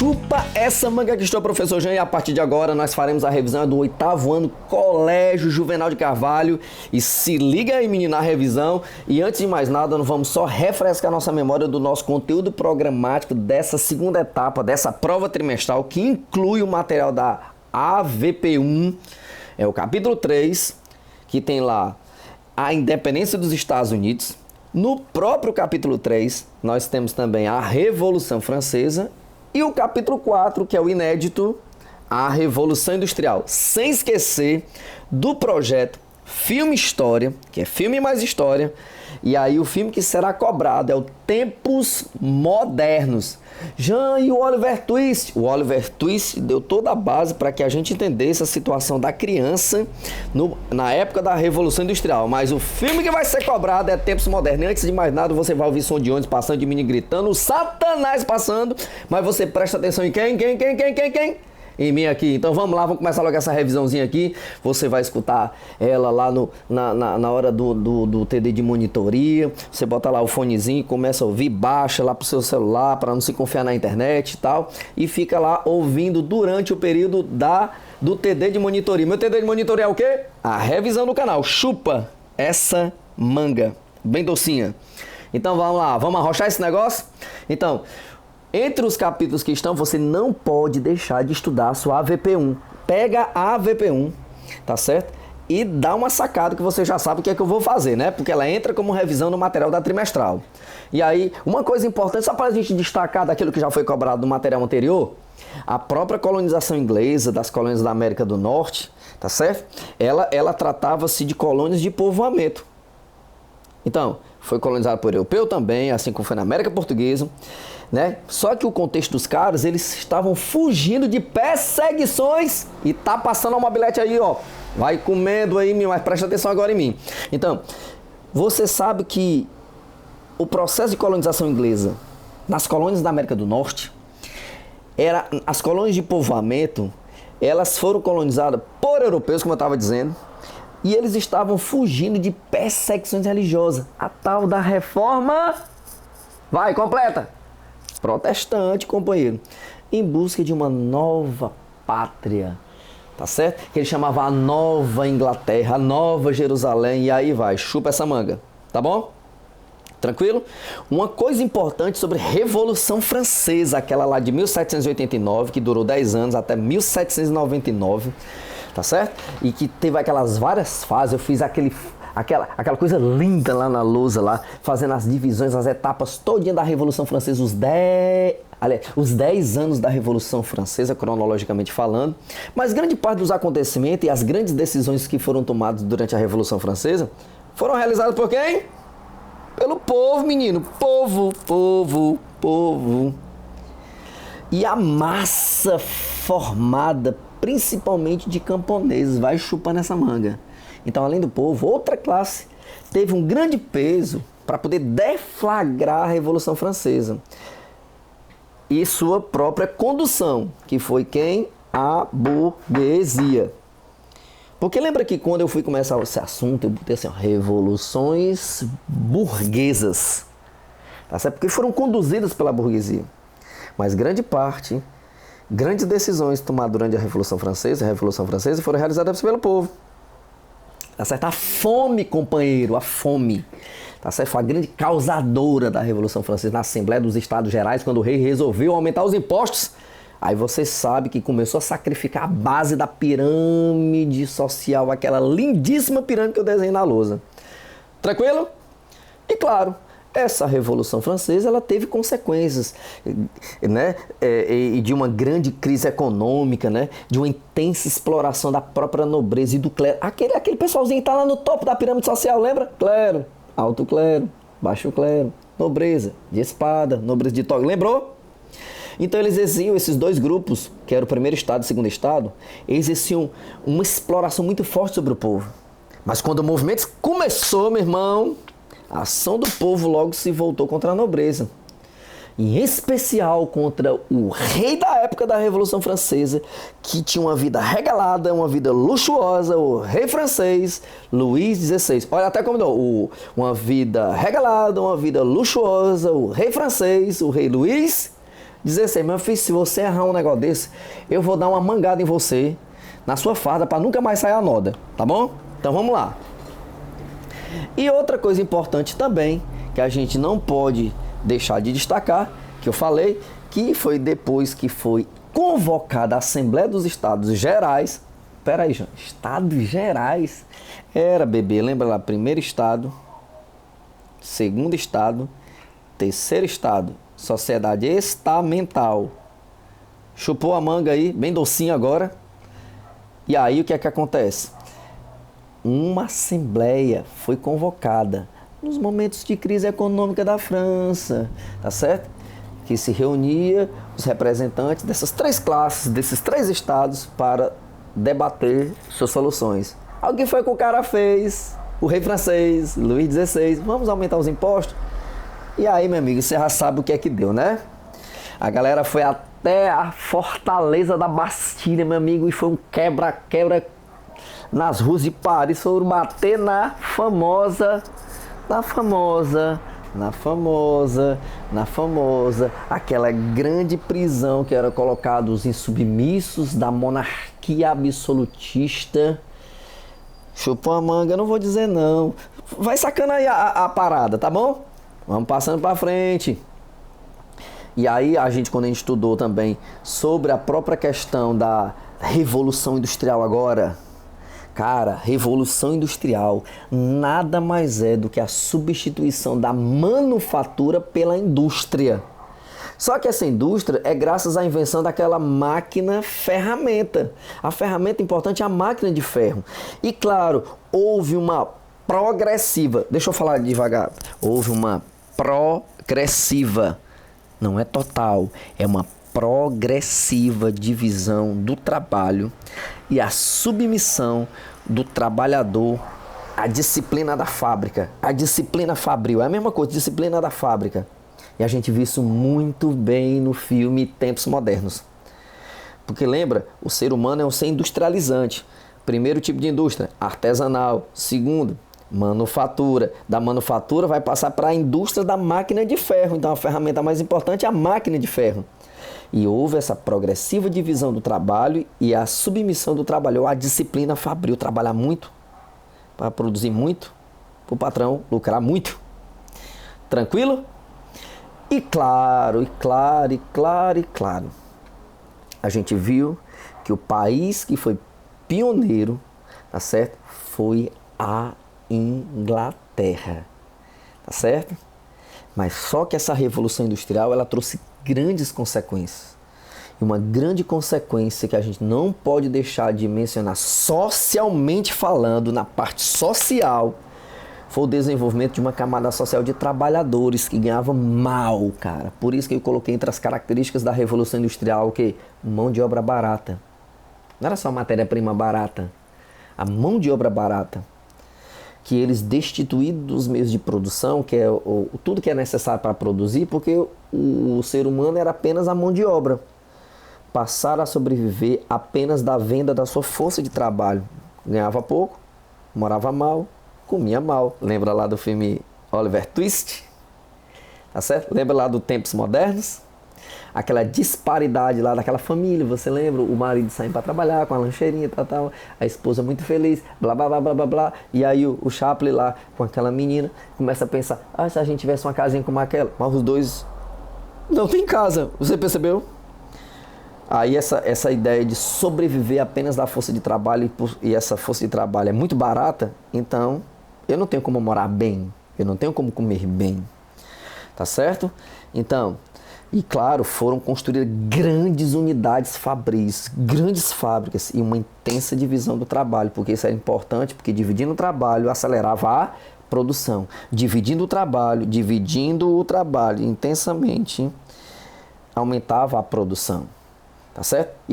Chupa essa manga que estou, professor Jean, e a partir de agora nós faremos a revisão do 8º ano Colégio Juvenal de Carvalho. E se liga aí, menina, na revisão. E antes de mais nada, nós vamos só refrescar nossa memória do nosso conteúdo programático dessa segunda etapa, dessa prova trimestral, que inclui o material da AVP1, é o capítulo 3, que tem lá a independência dos Estados Unidos. No próprio capítulo 3, nós temos também a Revolução Francesa e o capítulo 4, que é o inédito, a Revolução Industrial. Sem esquecer do projeto Filme História, que é filme mais história, e aí o filme que será cobrado é o Tempos Modernos. Jean, e o Oliver Twist? O Oliver Twist deu toda a base para que a gente entendesse a situação da criança na época da Revolução Industrial. Mas o filme que vai ser cobrado é Tempos Modernos. E antes de mais nada, você vai ouvir som de ônibus passando, de menino gritando, o Satanás passando. Mas você presta atenção em quem? Em mim aqui. Então vamos lá, vamos começar logo essa revisãozinha aqui. Você vai escutar ela lá na hora do TD de monitoria. Você bota lá o fonezinho e começa a ouvir, baixa lá pro seu celular para não se confiar na internet e tal. E fica lá ouvindo durante o período do TD de monitoria. Meu TD de monitoria é o quê? A revisão do canal. Chupa essa manga. Bem docinha. Então vamos lá, vamos arrochar esse negócio? Então, entre os capítulos que estão, você não pode deixar de estudar a sua AVP1. Pega a AVP1, tá certo? E dá uma sacada que você já sabe o que é que eu vou fazer, né? Porque ela entra como revisão no material da trimestral. E aí, uma coisa importante, só para a gente destacar daquilo que já foi cobrado no material anterior, a própria colonização inglesa das colônias da América do Norte, tá certo? Ela tratava-se de colônias de povoamento. Então, foi colonizado por europeu também, assim como foi na América Portuguesa, né? Só que o contexto dos caras, eles estavam fugindo de perseguições e tá passando a mobilete aí, ó. Vai comendo aí, mas presta atenção agora em mim. Então, você sabe que o processo de colonização inglesa nas colônias da América do Norte, as colônias de povoamento, elas foram colonizadas por europeus, como eu estava dizendo, e eles estavam fugindo de perseguições religiosas. A tal da reforma... Vai, completa! Protestante, companheiro. Em busca de uma nova pátria. Tá certo? Que ele chamava a Nova Inglaterra, a Nova Jerusalém. E aí vai, chupa essa manga. Tá bom? Tranquilo? Uma coisa importante sobre a Revolução Francesa, aquela lá de 1789, que durou 10 anos, até 1799. Tá certo? E que teve aquelas várias fases. Eu fiz aquela coisa linda lá na lousa, lá, fazendo as divisões, as etapas todinha da Revolução Francesa, os 10 anos da Revolução Francesa, cronologicamente falando. Mas grande parte dos acontecimentos e as grandes decisões que foram tomadas durante a Revolução Francesa foram realizadas por quem? Pelo povo, menino. Povo. E a massa formada principalmente de camponeses, vai chupando essa manga. Então, além do povo, outra classe teve um grande peso para poder deflagrar a Revolução Francesa. E sua própria condução, que foi quem? A burguesia. Porque lembra que quando eu fui começar esse assunto, eu botei assim, ó, revoluções burguesas. Tá certo? Porque foram conduzidas pela burguesia. Mas grande parte... Grandes decisões tomadas durante a Revolução Francesa foram realizadas pelo povo. Tá certo? A fome, companheiro, a fome. Tá certo? Foi a grande causadora da Revolução Francesa na Assembleia dos Estados Gerais, quando o rei resolveu aumentar os impostos. Aí você sabe que começou a sacrificar a base da pirâmide social, aquela lindíssima pirâmide que eu desenhei na lousa. Tranquilo? E claro, essa Revolução Francesa, ela teve consequências, né? E de uma grande crise econômica, né? De uma intensa exploração da própria nobreza e do clero. Aquele pessoalzinho que está lá no topo da pirâmide social, lembra? Clero, alto clero, baixo clero, nobreza de espada, nobreza de toga. Lembrou? Então eles exerciam, esses dois grupos, que era o primeiro estado e o segundo estado, exerciam uma exploração muito forte sobre o povo. Mas quando o movimento começou, meu irmão... A ação do povo logo se voltou contra a nobreza. Em especial contra o rei da época da Revolução Francesa, que tinha uma vida regalada, uma vida luxuosa, o rei francês, Luís XVI. Olha até como não, uma vida regalada, uma vida luxuosa, o rei francês, o rei Luís 16, meu filho, se você errar um negócio desse, eu vou dar uma mangada em você, na sua farda, para nunca mais sair a noda, tá bom? Então vamos lá. E outra coisa importante também, que a gente não pode deixar de destacar, que eu falei, que foi depois que foi convocada a Assembleia dos Estados Gerais. Peraí, João, Estados Gerais? Era, bebê, lembra lá, primeiro estado, segundo estado, terceiro estado, sociedade estamental. Chupou a manga aí, bem docinho agora. E aí o que é que acontece? Uma assembleia foi convocada nos momentos de crise econômica da França, tá certo? Que se reunia os representantes dessas três classes, desses três estados, para debater suas soluções. Algo que foi que o cara fez, o rei francês, Luís XVI, vamos aumentar os impostos? E aí, meu amigo, você já sabe o que é que deu, né? A galera foi até a fortaleza da Bastilha, meu amigo, e foi um quebra-quebra nas ruas de Paris, foram bater na famosa, aquela grande prisão que era colocada os insubmissos da monarquia absolutista. Chupou a manga, não vou dizer não. Vai sacando aí a parada, tá bom? Vamos passando pra frente. E aí quando a gente estudou também sobre a própria questão da Revolução Industrial agora, cara, Revolução Industrial nada mais é do que a substituição da manufatura pela indústria. Só que essa indústria é graças à invenção daquela máquina-ferramenta. A ferramenta importante é a máquina de ferro. E claro, houve uma progressiva, deixa eu falar devagar, houve uma progressiva, não é total, é uma progressiva divisão do trabalho e a submissão do trabalhador à disciplina da fábrica. A disciplina fabril é a mesma coisa, disciplina da fábrica. E a gente viu isso muito bem no filme Tempos Modernos. Porque lembra, o ser humano é um ser industrializante. Primeiro tipo de indústria, artesanal. Segundo, manufatura. Da manufatura vai passar para a indústria da máquina de ferro. Então a ferramenta mais importante é a máquina de ferro. E houve essa progressiva divisão do trabalho e a submissão do trabalhador à disciplina fabril. Trabalhar muito para produzir muito, para o patrão lucrar muito. Tranquilo? E claro, a gente viu que o país que foi pioneiro, tá certo? Foi a Inglaterra, tá certo? Mas só que essa Revolução Industrial, ela trouxe grandes consequências. E uma grande consequência que a gente não pode deixar de mencionar, socialmente falando, na parte social, foi o desenvolvimento de uma camada social de trabalhadores que ganhavam mal, cara. Por isso que eu coloquei entre as características da Revolução Industrial o quê? Mão de obra barata. Não era só matéria-prima barata. A mão de obra barata. Que eles destituídos dos meios de produção, que é tudo que é necessário para produzir, porque o ser humano era apenas a mão de obra. Passaram a sobreviver apenas da venda da sua força de trabalho. Ganhava pouco, morava mal, comia mal. Lembra lá do filme Oliver Twist? Tá certo? Lembra lá do Tempos Modernos? Aquela disparidade lá daquela família, você lembra? O marido saindo para trabalhar com a lancheirinha, tal, a esposa muito feliz, blá, blá, blá, blá, blá, blá. E aí o Chaplin lá com aquela menina começa a pensar, se a gente tivesse uma casinha como aquela, mas os dois não tem casa, você percebeu? Aí essa ideia de sobreviver apenas da força de trabalho e essa força de trabalho é muito barata, então eu não tenho como morar bem, eu não tenho como comer bem, tá certo? Então, e claro, foram construídas grandes unidades fabris, grandes fábricas e uma intensa divisão do trabalho, porque isso era importante, porque dividindo o trabalho acelerava a produção, dividindo o trabalho intensamente aumentava a produção, tá certo?